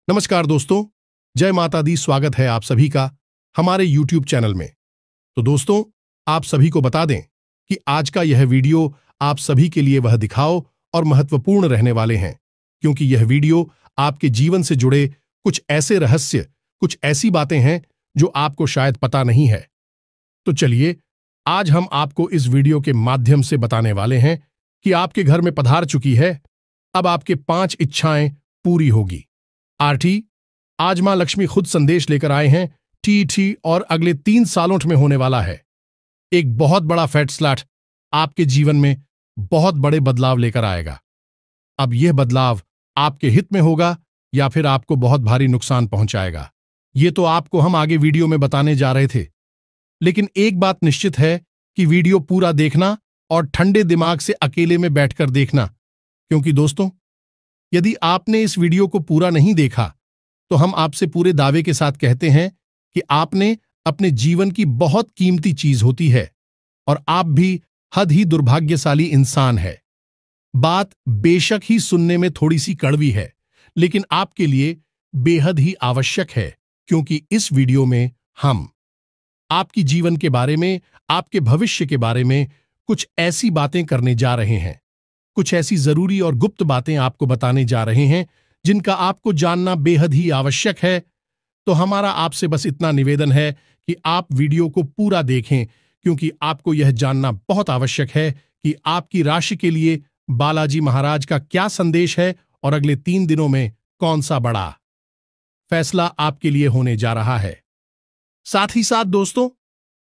नमस्कार दोस्तों, जय माता दी। स्वागत है आप सभी का हमारे YouTube चैनल में। तो दोस्तों, आप सभी को बता दें कि आज का यह वीडियो आप सभी के लिए वह दिखाओ और महत्वपूर्ण रहने वाले हैं, क्योंकि यह वीडियो आपके जीवन से जुड़े कुछ ऐसे रहस्य, कुछ ऐसी बातें हैं जो आपको शायद पता नहीं है। तो चलिए, आज हम आपको इस वीडियो के माध्यम से बताने वाले हैं कि आपके घर में पधार चुकी है अब आपके 5 इच्छाएं पूरी होगी। आरटी, आज मां लक्ष्मी खुद संदेश लेकर आए हैं टी और अगले 3 सालों में होने वाला है एक बहुत बड़ा फैसला आपके जीवन में बहुत बड़े बदलाव लेकर आएगा। अब यह बदलाव आपके हित में होगा या फिर आपको बहुत भारी नुकसान पहुंचाएगा, ये तो आपको हम आगे वीडियो में बताने जा रहे थे। लेकिन एक बात निश्चित है कि वीडियो पूरा देखना और ठंडे दिमाग से अकेले में बैठकर देखना, क्योंकि दोस्तों, यदि आपने इस वीडियो को पूरा नहीं देखा तो हम आपसे पूरे दावे के साथ कहते हैं कि आपने अपने जीवन की बहुत कीमती चीज होती है और आप भी हद ही दुर्भाग्यशाली इंसान है। बात बेशक ही सुनने में थोड़ी सी कड़वी है, लेकिन आपके लिए बेहद ही आवश्यक है, क्योंकि इस वीडियो में हम आपकी जीवन के बारे में, आपके भविष्य के बारे में कुछ ऐसी बातें करने जा रहे हैं, कुछ ऐसी जरूरी और गुप्त बातें आपको बताने जा रहे हैं जिनका आपको जानना बेहद ही आवश्यक है। तो हमारा आपसे बस इतना निवेदन है कि आप वीडियो को पूरा देखें, क्योंकि आपको यह जानना बहुत आवश्यक है कि आपकी राशि के लिए बालाजी महाराज का क्या संदेश है और अगले 3 दिनों में कौन सा बड़ा फैसला आपके लिए होने जा रहा है। साथ ही साथ दोस्तों,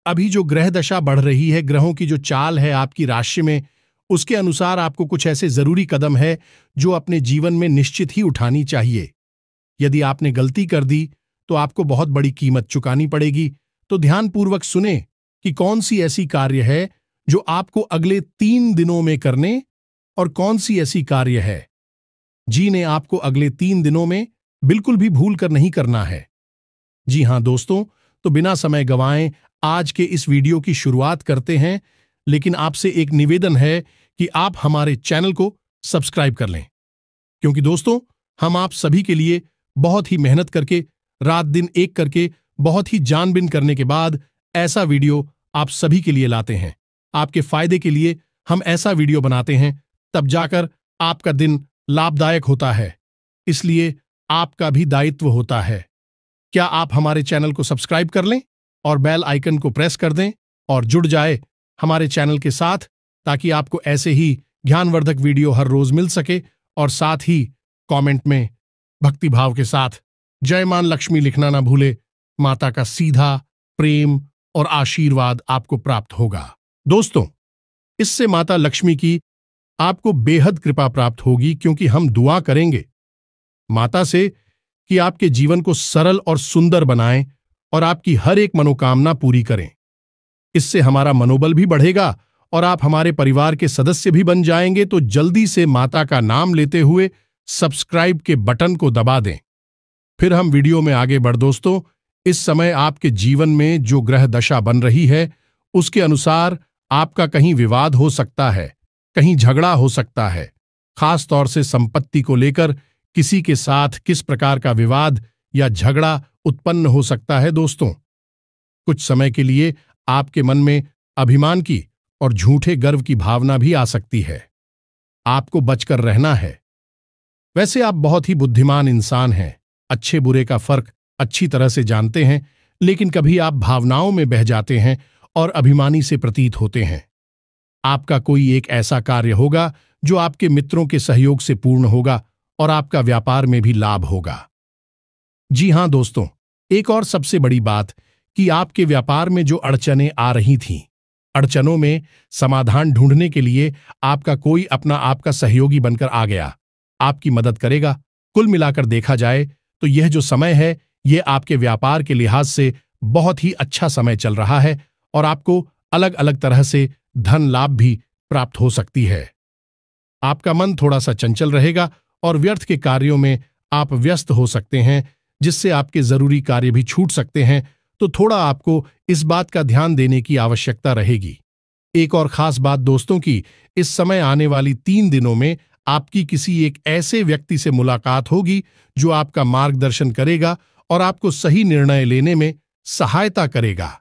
अभी जो ग्रह दशा बढ़ रही है, ग्रहों की जो चाल है आपकी राशि में, उसके अनुसार आपको कुछ ऐसे जरूरी कदम है जो अपने जीवन में निश्चित ही उठानी चाहिए। यदि आपने गलती कर दी तो आपको बहुत बड़ी कीमत चुकानी पड़ेगी। तो ध्यानपूर्वक सुने कि कौन सी ऐसी कार्य है जो आपको अगले 3 दिनों में करने और कौन सी ऐसी कार्य है जिन्हें आपको अगले 3 दिनों में बिल्कुल भी भूल कर नहीं करना है। जी हां दोस्तों, तो बिना समय गंवाए आज के इस वीडियो की शुरुआत करते हैं, लेकिन आपसे एक निवेदन है कि आप हमारे चैनल को सब्सक्राइब कर लें, क्योंकि दोस्तों, हम आप सभी के लिए बहुत ही मेहनत करके, रात दिन एक करके, बहुत ही जानबीन करने के बाद ऐसा वीडियो आप सभी के लिए लाते हैं। आपके फायदे के लिए हम ऐसा वीडियो बनाते हैं, तब जाकर आपका दिन लाभदायक होता है। इसलिए आपका भी दायित्व होता है। क्या आप हमारे चैनल को सब्सक्राइब कर लें और बेल आइकन को प्रेस कर दें और जुड़ जाए हमारे चैनल के साथ, ताकि आपको ऐसे ही ज्ञानवर्धक वीडियो हर रोज मिल सके। और साथ ही कमेंट में भक्तिभाव के साथ जय मां लक्ष्मी लिखना ना भूले। माता का सीधा प्रेम और आशीर्वाद आपको प्राप्त होगा। दोस्तों, इससे माता लक्ष्मी की आपको बेहद कृपा प्राप्त होगी, क्योंकि हम दुआ करेंगे माता से कि आपके जीवन को सरल और सुंदर बनाएं और आपकी हर एक मनोकामना पूरी करें। इससे हमारा मनोबल भी बढ़ेगा और आप हमारे परिवार के सदस्य भी बन जाएंगे। तो जल्दी से माता का नाम लेते हुए सब्सक्राइब के बटन को दबा दें। फिर हम वीडियो में आगे बढ़। दोस्तों, इस समय आपके जीवन में जो ग्रह दशा बन रही है, उसके अनुसार आपका कहीं विवाद हो सकता है, कहीं झगड़ा हो सकता है। खास तौर से संपत्ति को लेकर किसी के साथ किस प्रकार का विवाद या झगड़ा उत्पन्न हो सकता है। दोस्तों, कुछ समय के लिए आपके मन में अभिमान की और झूठे गर्व की भावना भी आ सकती है। आपको बचकर रहना है। वैसे आप बहुत ही बुद्धिमान इंसान हैं, अच्छे बुरे का फर्क अच्छी तरह से जानते हैं, लेकिन कभी आप भावनाओं में बह जाते हैं और अभिमानी से प्रतीत होते हैं। आपका कोई एक ऐसा कार्य होगा जो आपके मित्रों के सहयोग से पूर्ण होगा और आपका व्यापार में भी लाभ होगा। जी हां दोस्तों, एक और सबसे बड़ी बात कि आपके व्यापार में जो अड़चनें आ रही थीं, अड़चनों में समाधान ढूंढने के लिए आपका कोई अपना आपका सहयोगी बनकर आ गया, आपकी मदद करेगा। कुल मिलाकर देखा जाए तो यह जो समय है, यह आपके व्यापार के लिहाज से बहुत ही अच्छा समय चल रहा है और आपको अलग अलग तरह से धन लाभ भी प्राप्त हो सकती है। आपका मन थोड़ा सा चंचल रहेगा और व्यर्थ के कार्यों में आप व्यस्त हो सकते हैं, जिससे आपके जरूरी कार्य भी छूट सकते हैं। तो थोड़ा आपको इस बात का ध्यान देने की आवश्यकता रहेगी। एक और खास बात दोस्तों की, इस समय आने वाली 3 दिनों में आपकी किसी एक ऐसे व्यक्ति से मुलाकात होगी जो आपका मार्गदर्शन करेगा और आपको सही निर्णय लेने में सहायता करेगा,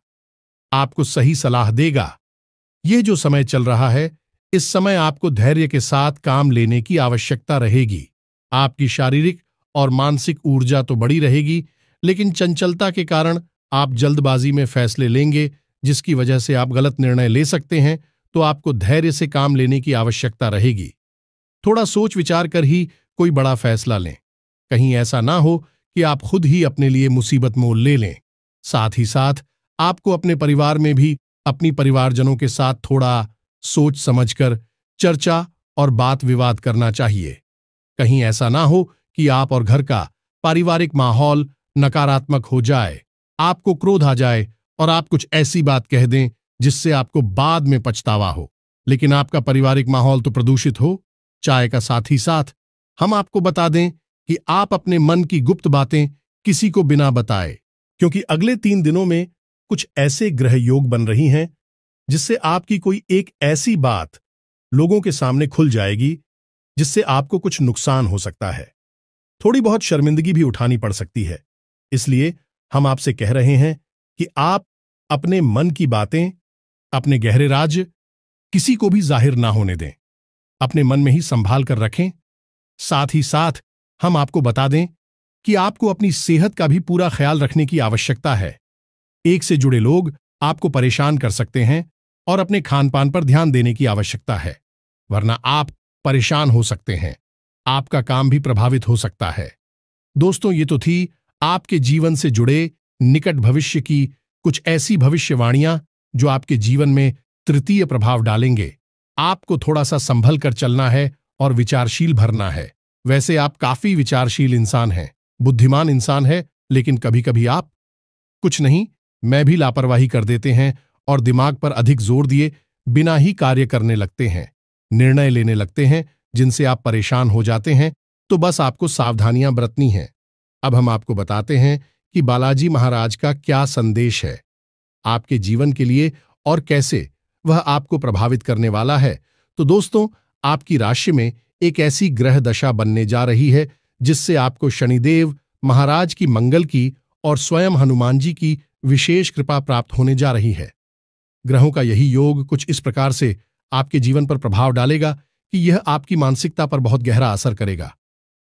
आपको सही सलाह देगा। यह जो समय चल रहा है, इस समय आपको धैर्य के साथ काम लेने की आवश्यकता रहेगी। आपकी शारीरिक और मानसिक ऊर्जा तो बढ़ी रहेगी, लेकिन चंचलता के कारण आप जल्दबाजी में फैसले लेंगे, जिसकी वजह से आप गलत निर्णय ले सकते हैं। तो आपको धैर्य से काम लेने की आवश्यकता रहेगी। थोड़ा सोच विचार कर ही कोई बड़ा फैसला लें। कहीं ऐसा ना हो कि आप खुद ही अपने लिए मुसीबत मोल ले लें। साथ ही साथ आपको अपने परिवार में भी अपनी परिवारजनों के साथ थोड़ा सोच समझकर चर्चा और बात विवाद करना चाहिए। कहीं ऐसा ना हो कि आप और घर का पारिवारिक माहौल नकारात्मक हो जाए, आपको क्रोध आ जाए और आप कुछ ऐसी बात कह दें जिससे आपको बाद में पछतावा हो, लेकिन आपका पारिवारिक माहौल तो प्रदूषित हो। चाय का साथ ही साथ हम आपको बता दें कि आप अपने मन की गुप्त बातें किसी को बिना बताए, क्योंकि अगले 3 दिनों में कुछ ऐसे ग्रह योग बन रही हैं जिससे आपकी कोई एक ऐसी बात लोगों के सामने खुल जाएगी जिससे आपको कुछ नुकसान हो सकता है। थोड़ी बहुत शर्मिंदगी भी उठानी पड़ सकती है। इसलिए हम आपसे कह रहे हैं कि आप अपने मन की बातें, अपने गहरे राज किसी को भी जाहिर ना होने दें, अपने मन में ही संभाल कर रखें। साथ ही साथ हम आपको बता दें कि आपको अपनी सेहत का भी पूरा ख्याल रखने की आवश्यकता है। एक से जुड़े लोग आपको परेशान कर सकते हैं और अपने खान पान पर ध्यान देने की आवश्यकता है, वरना आप परेशान हो सकते हैं, आपका काम भी प्रभावित हो सकता है। दोस्तों, ये तो थी आपके जीवन से जुड़े निकट भविष्य की कुछ ऐसी भविष्यवाणियां जो आपके जीवन में तृतीय प्रभाव डालेंगे। आपको थोड़ा सा संभल कर चलना है और विचारशील भरना है। वैसे आप काफी विचारशील इंसान हैं, बुद्धिमान इंसान है, लेकिन कभी कभी आप कुछ नहीं, मैं भी लापरवाही कर देते हैं और दिमाग पर अधिक जोर दिए बिना ही कार्य करने लगते हैं, निर्णय लेने लगते हैं जिनसे आप परेशान हो जाते हैं। तो बस आपको सावधानियां बरतनी हैं। अब हम आपको बताते हैं कि बालाजी महाराज का क्या संदेश है आपके जीवन के लिए और कैसे वह आपको प्रभावित करने वाला है। तो दोस्तों, आपकी राशि में एक ऐसी ग्रह दशा बनने जा रही है जिससे आपको शनिदेव महाराज की मंगल की और स्वयं हनुमान जी की विशेष कृपा प्राप्त होने जा रही है। ग्रहों का यही योग कुछ इस प्रकार से आपके जीवन पर प्रभाव डालेगा कि यह आपकी मानसिकता पर बहुत गहरा असर करेगा।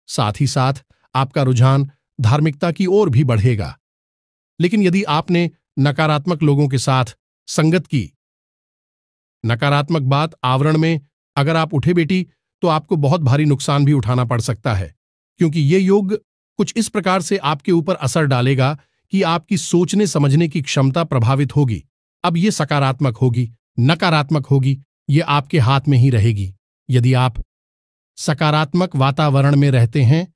साथ ही साथ आपका रुझान धार्मिकता की ओर भी बढ़ेगा। लेकिन यदि आपने नकारात्मक लोगों के साथ संगत की, नकारात्मक बात आवरण में अगर आप उठे बेटी, तो आपको बहुत भारी नुकसान भी उठाना पड़ सकता है, क्योंकि ये योग कुछ इस प्रकार से आपके ऊपर असर डालेगा कि आपकी सोचने समझने की क्षमता प्रभावित होगी। अब ये सकारात्मक होगी, नकारात्मक होगी, ये आपके हाथ में ही रहेगी। यदि आप सकारात्मक वातावरण में रहते हैं,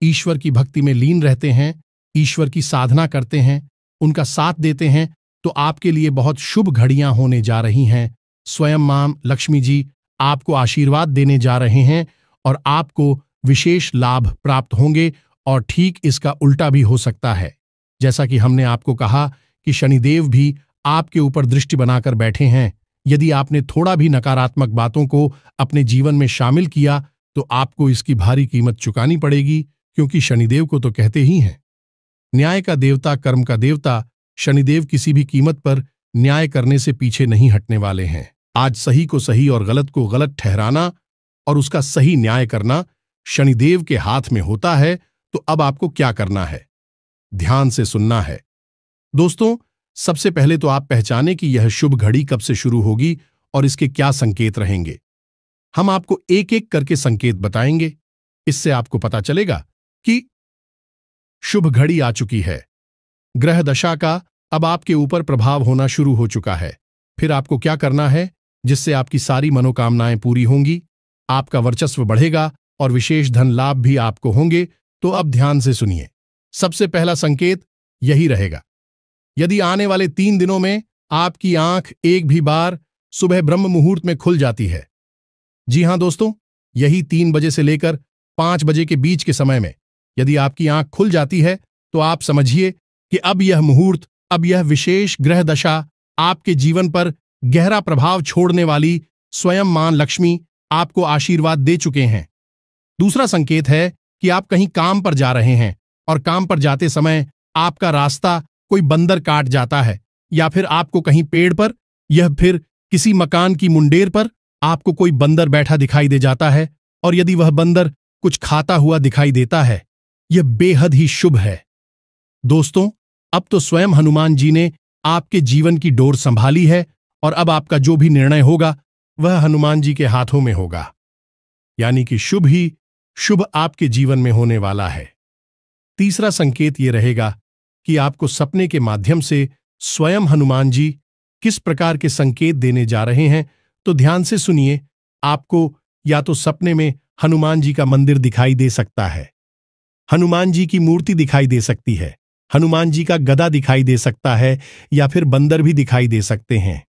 ईश्वर की भक्ति में लीन रहते हैं, ईश्वर की साधना करते हैं, उनका साथ देते हैं, तो आपके लिए बहुत शुभ घड़ियां होने जा रही हैं। स्वयं मां लक्ष्मी जी आपको आशीर्वाद देने जा रहे हैं और आपको विशेष लाभ प्राप्त होंगे। और ठीक इसका उल्टा भी हो सकता है। जैसा कि हमने आपको कहा कि शनिदेव भी आपके ऊपर दृष्टि बनाकर बैठे हैं। यदि आपने थोड़ा भी नकारात्मक बातों को अपने जीवन में शामिल किया तो आपको इसकी भारी कीमत चुकानी पड़ेगी, क्योंकि शनिदेव को तो कहते ही हैं न्याय का देवता, कर्म का देवता। शनिदेव किसी भी कीमत पर न्याय करने से पीछे नहीं हटने वाले हैं। आज सही को सही और गलत को गलत ठहराना और उसका सही न्याय करना शनिदेव के हाथ में होता है। तो अब आपको क्या करना है, ध्यान से सुनना है। दोस्तों, सबसे पहले तो आप पहचानें कि यह शुभ घड़ी कब से शुरू होगी और इसके क्या संकेत रहेंगे। हम आपको एक एक करके संकेत बताएंगे। इससे आपको पता चलेगा कि शुभ घड़ी आ चुकी है। ग्रह दशा का अब आपके ऊपर प्रभाव होना शुरू हो चुका है। फिर आपको क्या करना है जिससे आपकी सारी मनोकामनाएं पूरी होंगी, आपका वर्चस्व बढ़ेगा और विशेष धन लाभ भी आपको होंगे। तो अब ध्यान से सुनिए। सबसे पहला संकेत यही रहेगा, यदि आने वाले 3 दिनों में आपकी आंख एक भी बार सुबह ब्रह्म मुहूर्त में खुल जाती है। जी हां दोस्तों, यही 3 बजे से लेकर 5 बजे के बीच के समय में यदि आपकी आंख खुल जाती है तो आप समझिए कि अब यह मुहूर्त, अब यह विशेष ग्रह दशा आपके जीवन पर गहरा प्रभाव छोड़ने वाली स्वयं मां लक्ष्मी आपको आशीर्वाद दे चुके हैं। दूसरा संकेत है कि आप कहीं काम पर जा रहे हैं और काम पर जाते समय आपका रास्ता कोई बंदर काट जाता है, या फिर आपको कहीं पेड़ पर या फिर किसी मकान की मुंडेर पर आपको कोई बंदर बैठा दिखाई दे जाता है, और यदि वह बंदर कुछ खाता हुआ दिखाई देता है, यह बेहद ही शुभ है। दोस्तों, अब तो स्वयं हनुमान जी ने आपके जीवन की डोर संभाली है, और अब आपका जो भी निर्णय होगा वह हनुमान जी के हाथों में होगा, यानी कि शुभ ही शुभ आपके जीवन में होने वाला है। तीसरा संकेत यह रहेगा कि आपको सपने के माध्यम से स्वयं हनुमान जी किस प्रकार के संकेत देने जा रहे हैं, तो ध्यान से सुनिए। आपको या तो सपने में हनुमान जी का मंदिर दिखाई दे सकता है, हनुमान जी की मूर्ति दिखाई दे सकती है, हनुमान जी का गदा दिखाई दे सकता है, या फिर बंदर भी दिखाई दे सकते हैं।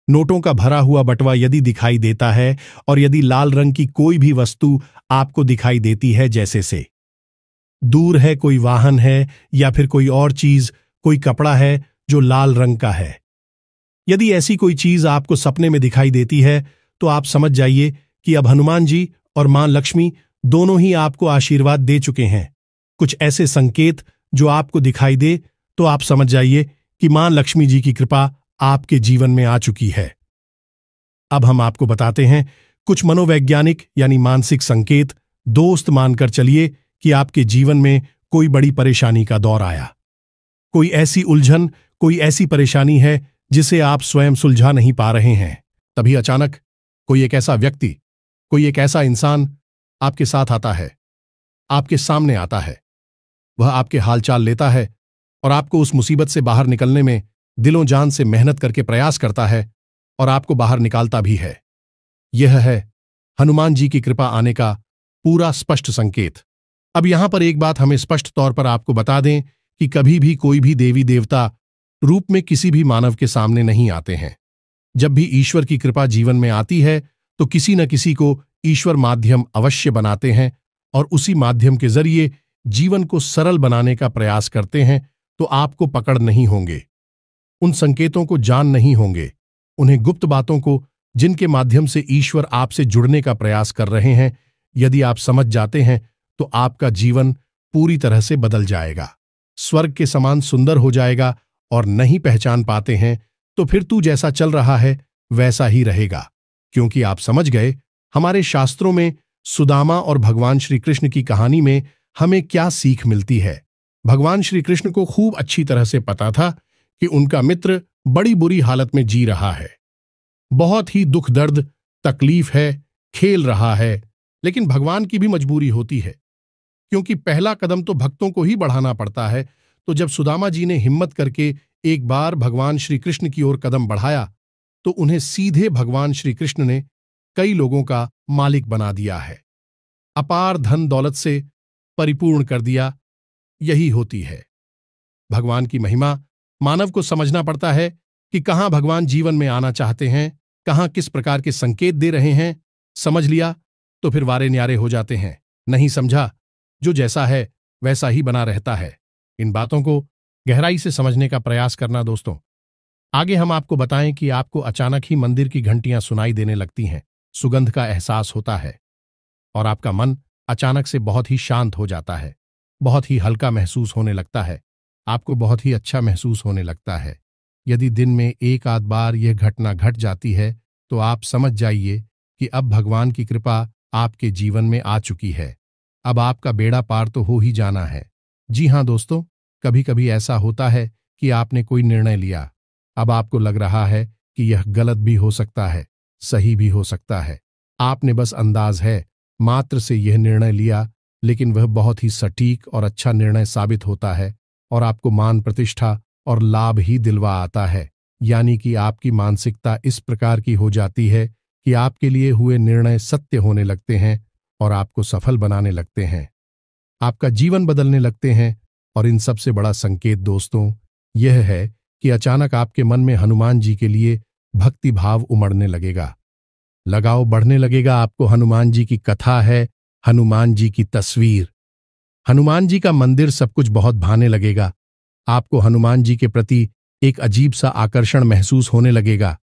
नोटों का भरा हुआ बटवा यदि दिखाई देता है, और यदि लाल रंग की कोई भी वस्तु आपको दिखाई देती है, जैसे से दूर है कोई वाहन है, या फिर कोई और चीज, कोई कपड़ा है जो लाल रंग का है, यदि ऐसी कोई चीज आपको सपने में दिखाई देती है, तो आप समझ जाइए कि अब हनुमान जी और मां लक्ष्मी दोनों ही आपको आशीर्वाद दे चुके हैं। कुछ ऐसे संकेत जो आपको दिखाई दे, तो आप समझ जाइए कि मां लक्ष्मी जी की कृपा आपके जीवन में आ चुकी है। अब हम आपको बताते हैं कुछ मनोवैज्ञानिक यानी मानसिक संकेत। दोस्त मानकर चलिए कि आपके जीवन में कोई बड़ी परेशानी का दौर आया, कोई ऐसी उलझन, कोई ऐसी परेशानी है जिसे आप स्वयं सुलझा नहीं पा रहे हैं। तभी अचानक कोई एक ऐसा व्यक्ति, कोई एक ऐसा इंसान आपके साथ आता है, आपके सामने आता है। वह आपके हालचाल लेता है और आपको उस मुसीबत से बाहर निकलने में दिलों जान से मेहनत करके प्रयास करता है, और आपको बाहर निकालता भी है। यह है हनुमान जी की कृपा आने का पूरा स्पष्ट संकेत। अब यहां पर एक बात हमें स्पष्ट तौर पर आपको बता दें कि कभी भी कोई भी देवी देवता रूप में किसी भी मानव के सामने नहीं आते हैं। जब भी ईश्वर की कृपा जीवन में आती है, तो किसी न किसी को ईश्वर माध्यम अवश्य बनाते हैं, और उसी माध्यम के जरिए जीवन को सरल बनाने का प्रयास करते हैं। तो आपको पकड़ नहीं होंगे, उन संकेतों को जान नहीं होंगे, उन्हें गुप्त बातों को जिनके माध्यम से ईश्वर आपसे जुड़ने का प्रयास कर रहे हैं, यदि आप समझ जाते हैं तो आपका जीवन पूरी तरह से बदल जाएगा, स्वर्ग के समान सुंदर हो जाएगा। और नहीं पहचान पाते हैं तो फिर तू जैसा चल रहा है वैसा ही रहेगा, क्योंकि आप समझ गए हमारे शास्त्रों में सुदामा और भगवान श्री कृष्ण की कहानी में हमें क्या सीख मिलती है। भगवान श्री कृष्ण को खूब अच्छी तरह से पता था कि उनका मित्र बड़ी बुरी हालत में जी रहा है, बहुत ही दुख दर्द तकलीफ है, खेल रहा है, लेकिन भगवान की भी मजबूरी होती है, क्योंकि पहला कदम तो भक्तों को ही बढ़ाना पड़ता है। तो जब सुदामा जी ने हिम्मत करके एक बार भगवान श्री कृष्ण की ओर कदम बढ़ाया, तो उन्हें सीधे भगवान श्री कृष्ण ने कई लोगों का मालिक बना दिया है, अपार धन दौलत से परिपूर्ण कर दिया। यही होती है भगवान की महिमा। मानव को समझना पड़ता है कि कहां भगवान जीवन में आना चाहते हैं, कहां किस प्रकार के संकेत दे रहे हैं। समझ लिया तो फिर वारे न्यारे हो जाते हैं, नहीं समझा जो जैसा है वैसा ही बना रहता है। इन बातों को गहराई से समझने का प्रयास करना। दोस्तों, आगे हम आपको बताएं कि आपको अचानक ही मंदिर की घंटियां सुनाई देने लगती हैं, सुगंध का एहसास होता है, और आपका मन अचानक से बहुत ही शांत हो जाता है, बहुत ही हल्का महसूस होने लगता है, आपको बहुत ही अच्छा महसूस होने लगता है। यदि दिन में एक आध बार यह घटना घट जाती है, तो आप समझ जाइए कि अब भगवान की कृपा आपके जीवन में आ चुकी है। अब आपका बेड़ा पार तो हो ही जाना है। जी हाँ दोस्तों, कभी कभी ऐसा होता है कि आपने कोई निर्णय लिया, अब आपको लग रहा है कि यह गलत भी हो सकता है, सही भी हो सकता है। आपने बस अंदाज है मात्र से यह निर्णय लिया, लेकिन वह बहुत ही सटीक और अच्छा निर्णय साबित होता है, और आपको मान प्रतिष्ठा और लाभ ही दिलवा आता है। यानी कि आपकी मानसिकता इस प्रकार की हो जाती है कि आपके लिए हुए निर्णय सत्य होने लगते हैं और आपको सफल बनाने लगते हैं, आपका जीवन बदलने लगते हैं। और इन सबसे बड़ा संकेत दोस्तों यह है कि अचानक आपके मन में हनुमान जी के लिए भक्ति भाव उमड़ने लगेगा, लगाव बढ़ने लगेगा। आपको हनुमान जी की कथा है, हनुमान जी की तस्वीर, हनुमान जी का मंदिर, सब कुछ बहुत भाने लगेगा। आपको हनुमान जी के प्रति एक अजीब सा आकर्षण महसूस होने लगेगा।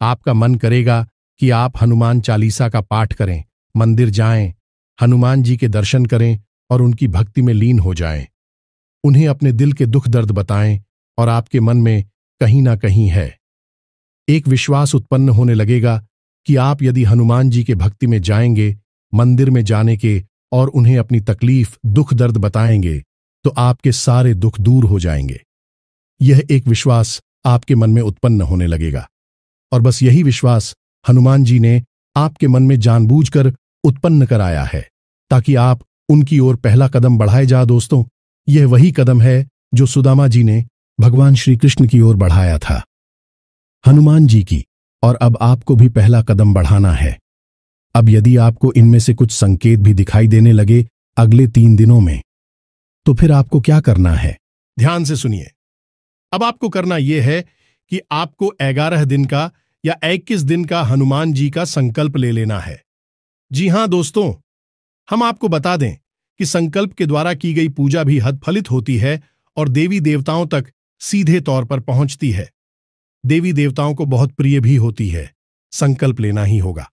आपका मन करेगा कि आप हनुमान चालीसा का पाठ करें, मंदिर जाएं, हनुमान जी के दर्शन करें और उनकी भक्ति में लीन हो जाएं। उन्हें अपने दिल के दुख दर्द बताएं और आपके मन में कहीं ना कहीं है एक विश्वास उत्पन्न होने लगेगा कि आप यदि हनुमान जी के भक्ति में जाएंगे, मंदिर में जाने के और उन्हें अपनी तकलीफ दुख दर्द बताएंगे तो आपके सारे दुख दूर हो जाएंगे। यह एक विश्वास आपके मन में उत्पन्न होने लगेगा और बस यही विश्वास हनुमान जी ने आपके मन में जानबूझकर उत्पन्न कराया है ताकि आप उनकी ओर पहला कदम बढ़ाए जा। दोस्तों, यह वही कदम है जो सुदामा जी ने भगवान श्री कृष्ण की ओर बढ़ाया था, हनुमान जी की। और अब आपको भी पहला कदम बढ़ाना है। अब यदि आपको इनमें से कुछ संकेत भी दिखाई देने लगे अगले 3 दिनों में, तो फिर आपको क्या करना है? ध्यान से सुनिए। अब आपको करना यह है कि आपको 11 दिन का या 21 दिन का हनुमान जी का संकल्प ले लेना है। जी हां दोस्तों, हम आपको बता दें कि संकल्प के द्वारा की गई पूजा भी हतफलित होती है और देवी देवताओं तक सीधे तौर पर पहुंचती है। देवी देवताओं को बहुत प्रिय भी होती है। संकल्प लेना ही होगा।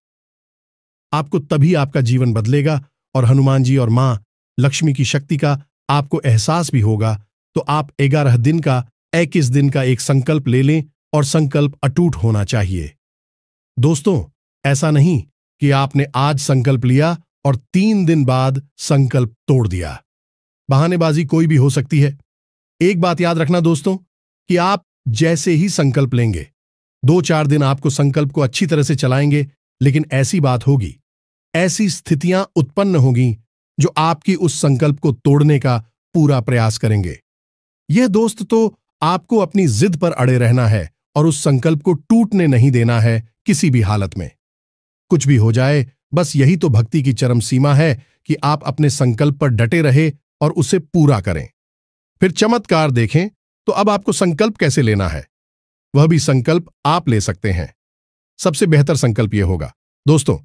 आपको तभी आपका जीवन बदलेगा और हनुमान जी और मां लक्ष्मी की शक्ति का आपको एहसास भी होगा। तो आप 11 दिन का 21 दिन का एक संकल्प ले लें और संकल्प अटूट होना चाहिए। दोस्तों, ऐसा नहीं कि आपने आज संकल्प लिया और 3 दिन बाद संकल्प तोड़ दिया। बहानेबाजी कोई भी हो सकती है। एक बात याद रखना दोस्तों कि आप जैसे ही संकल्प लेंगे, 2-4 दिन आपको संकल्प को अच्छी तरह से चलाएंगे, लेकिन ऐसी बात होगी, ऐसी स्थितियां उत्पन्न होगी जो आपकी उस संकल्प को तोड़ने का पूरा प्रयास करेंगे। यह दोस्त तो आपको अपनी जिद पर अड़े रहना है और उस संकल्प को टूटने नहीं देना है किसी भी हालत में। कुछ भी हो जाए, बस यही तो भक्ति की चरम सीमा है कि आप अपने संकल्प पर डटे रहे और उसे पूरा करें। फिर चमत्कार देखें। तो अब आपको संकल्प कैसे लेना है, वह भी संकल्प आप ले सकते हैं। सबसे बेहतर संकल्प यह होगा दोस्तों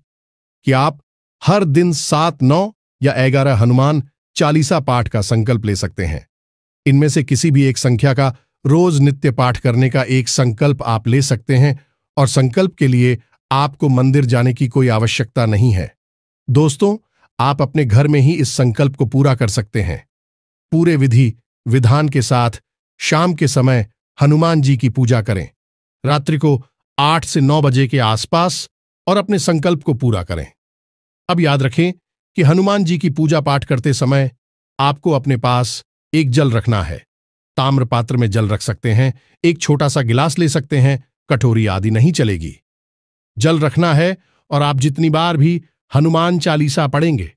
कि आप हर दिन 7, 9 या 11 हनुमान चालीसा पाठ का संकल्प ले सकते हैं। इनमें से किसी भी एक संख्या का रोज नित्य पाठ करने का एक संकल्प आप ले सकते हैं और संकल्प के लिए आपको मंदिर जाने की कोई आवश्यकता नहीं है। दोस्तों, आप अपने घर में ही इस संकल्प को पूरा कर सकते हैं। पूरे विधि विधान के साथ शाम के समय हनुमान जी की पूजा करें। रात्रि को 8 से 9 बजे के आसपास और अपने संकल्प को पूरा करें। अब याद रखें कि हनुमान जी की पूजा पाठ करते समय आपको अपने पास एक जल रखना है। ताम्र पात्र में जल रख सकते हैं, एक छोटा सा गिलास ले सकते हैं, कटोरी आदि नहीं चलेगी। जल रखना है और आप जितनी बार भी हनुमान चालीसा पढ़ेंगे,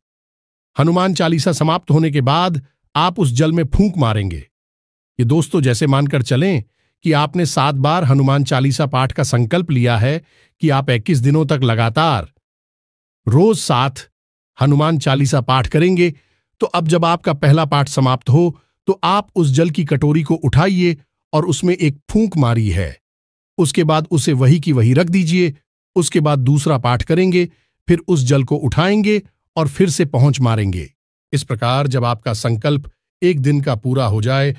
हनुमान चालीसा समाप्त होने के बाद आप उस जल में फूंक मारेंगे। ये दोस्तों जैसे मानकर चलें कि आपने 7 बार हनुमान चालीसा पाठ का संकल्प लिया है कि आप 21 दिनों तक लगातार रोज 7 हनुमान चालीसा पाठ करेंगे। तो अब जब आपका पहला पाठ समाप्त हो तो आप उस जल की कटोरी को उठाइए और उसमें एक फूंक मारी है। उसके बाद उसे वही की वही रख दीजिए। उसके बाद दूसरा पाठ करेंगे, फिर उस जल को उठाएंगे और फिर से पहुंच मारेंगे। इस प्रकार जब आपका संकल्प 1 दिन का पूरा हो जाए,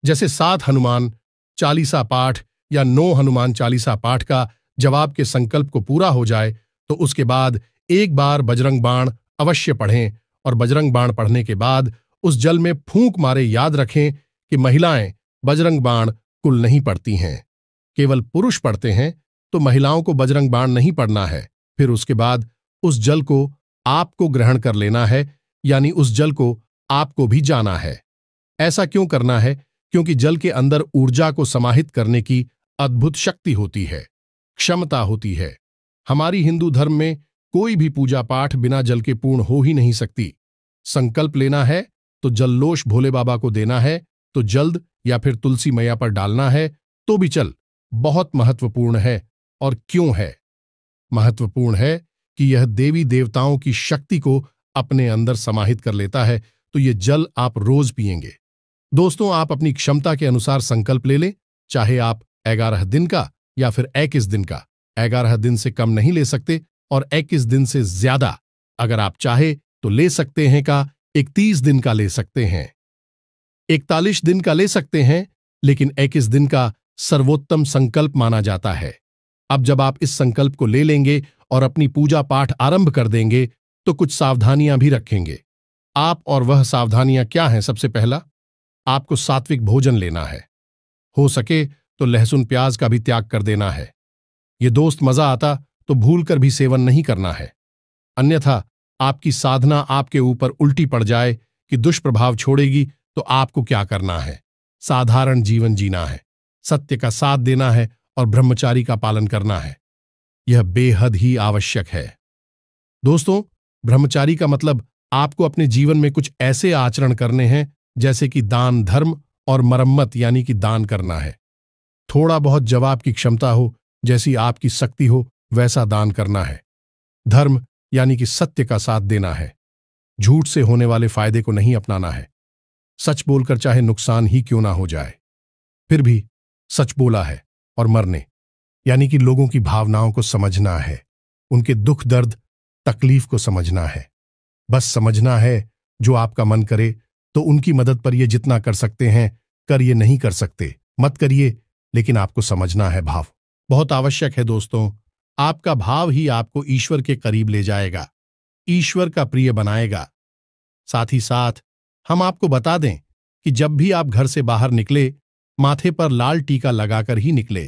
जैसे 7 हनुमान चालीसा पाठ या 9 हनुमान चालीसा पाठ का जब आपके संकल्प को पूरा हो जाए, तो उसके बाद एक बार बजरंग बाण अवश्य पढ़ें और बजरंग बाण पढ़ने के बाद उस जल में फूंक मारे। याद रखें कि महिलाएं बजरंग बाण कुल नहीं पढ़ती हैं, केवल पुरुष पढ़ते हैं, तो महिलाओं को बजरंग बाण नहीं पढ़ना है। फिर उसके बाद उस जल को आपको ग्रहण कर लेना है, यानी उस जल को आपको भी जाना है। ऐसा क्यों करना है? क्योंकि जल के अंदर ऊर्जा को समाहित करने की अद्भुत शक्ति होती है, क्षमता होती है। हमारी हिंदू धर्म में कोई भी पूजा पाठ बिना जल के पूर्ण हो ही नहीं सकती। संकल्प लेना है तो जल्लोश भोले बाबा को देना है, तो जल्द या फिर तुलसी मैया पर डालना है तो भी चल। बहुत महत्वपूर्ण है। और क्यों है महत्वपूर्ण? है कि यह देवी देवताओं की शक्ति को अपने अंदर समाहित कर लेता है। तो ये जल आप रोज पिएंगे। दोस्तों, आप अपनी क्षमता के अनुसार संकल्प ले लें, चाहे आप 11 दिन का या फिर 21 दिन का। 11 दिन से कम नहीं ले सकते और 21 दिन से ज्यादा अगर आप चाहे तो ले सकते हैं का 31 दिन का ले सकते हैं, 41 दिन का ले सकते हैं, लेकिन 21 दिन का सर्वोत्तम संकल्प माना जाता है। अब जब आप इस संकल्प को ले लेंगे और अपनी पूजा पाठ आरंभ कर देंगे, तो कुछ सावधानियां भी रखेंगे। आप और वह सावधानियां क्या हैं? सबसे पहला, आपको सात्विक भोजन लेना है। हो सके तो लहसुन प्याज का भी त्याग कर देना है। ये दोस्त मजा आता तो भूल कर भी सेवन नहीं करना है, अन्यथा आपकी साधना आपके ऊपर उल्टी पड़ जाए कि दुष्प्रभाव छोड़ेगी तो आपको क्या करना है? साधारण जीवन जीना है, सत्य का साथ देना है और ब्रह्मचारी का पालन करना है। यह बेहद ही आवश्यक है। दोस्तों, ब्रह्मचारी का मतलब आपको अपने जीवन में कुछ ऐसे आचरण करने हैं जैसे कि दान, धर्म और मरम्मत यानी कि दान करना है। थोड़ा बहुत जवाब की क्षमता हो, जैसी आपकी शक्ति हो वैसा दान करना है। धर्म यानी कि सत्य का साथ देना है। झूठ से होने वाले फायदे को नहीं अपनाना है। सच बोलकर चाहे नुकसान ही क्यों ना हो जाए, फिर भी सच बोला है। और मरने यानी कि लोगों की भावनाओं को समझना है, उनके दुख दर्द तकलीफ को समझना है। बस समझना है, जो आपका मन करे तो उनकी मदद पर ये जितना कर सकते हैं कर, ये नहीं कर सकते मत करिए, लेकिन आपको समझना है। भाव बहुत आवश्यक है दोस्तों। आपका भाव ही आपको ईश्वर के करीब ले जाएगा, ईश्वर का प्रिय बनाएगा। साथ ही साथ हम आपको बता दें कि जब भी आप घर से बाहर निकले, माथे पर लाल टीका लगाकर ही निकले,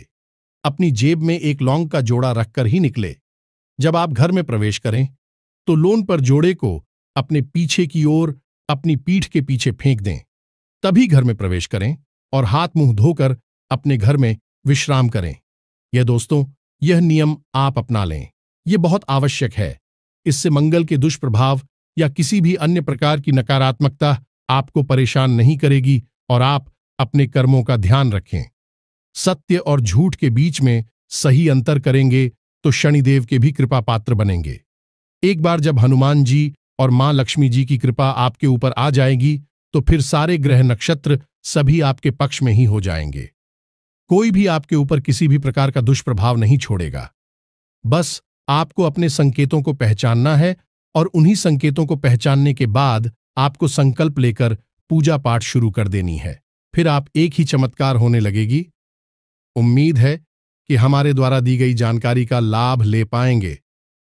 अपनी जेब में एक लौंग का जोड़ा रखकर ही निकले। जब आप घर में प्रवेश करें तो लोन पर जोड़े को अपने पीछे की ओर अपनी पीठ के पीछे फेंक दें, तभी घर में प्रवेश करें और हाथ मुंह धोकर अपने घर में विश्राम करें। यह नियम आप अपना लें, यह बहुत आवश्यक है। इससे मंगल के दुष्प्रभाव या किसी भी अन्य प्रकार की नकारात्मकता आपको परेशान नहीं करेगी और आप अपने कर्मों का ध्यान रखें। सत्य और झूठ के बीच में सही अंतर करेंगे तो शनिदेव के भी कृपा पात्र बनेंगे। एक बार जब हनुमान जी और मां लक्ष्मी जी की कृपा आपके ऊपर आ जाएगी तो फिर सारे ग्रह नक्षत्र सभी आपके पक्ष में ही हो जाएंगे। कोई भी आपके ऊपर किसी भी प्रकार का दुष्प्रभाव नहीं छोड़ेगा। बस आपको अपने संकेतों को पहचानना है और उन्हीं संकेतों को पहचानने के बाद आपको संकल्प लेकर पूजा पाठ शुरू कर देनी है। फिर आप एक ही चमत्कार होने लगेगी। उम्मीद है कि हमारे द्वारा दी गई जानकारी का लाभ ले पाएंगे,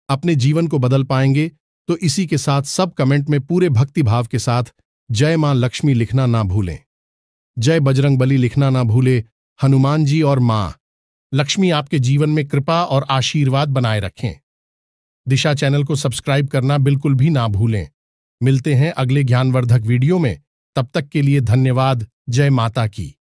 अपने जीवन को बदल पाएंगे। तो इसी के साथ सब कमेंट में पूरे भक्ति भाव के साथ जय मां लक्ष्मी लिखना ना भूलें, जय बजरंगबली लिखना ना भूले। हनुमान जी और मां लक्ष्मी आपके जीवन में कृपा और आशीर्वाद बनाए रखें। दिशा चैनल को सब्सक्राइब करना बिल्कुल भी ना भूलें। मिलते हैं अगले ज्ञानवर्धक वीडियो में, तब तक के लिए धन्यवाद। जय माता की।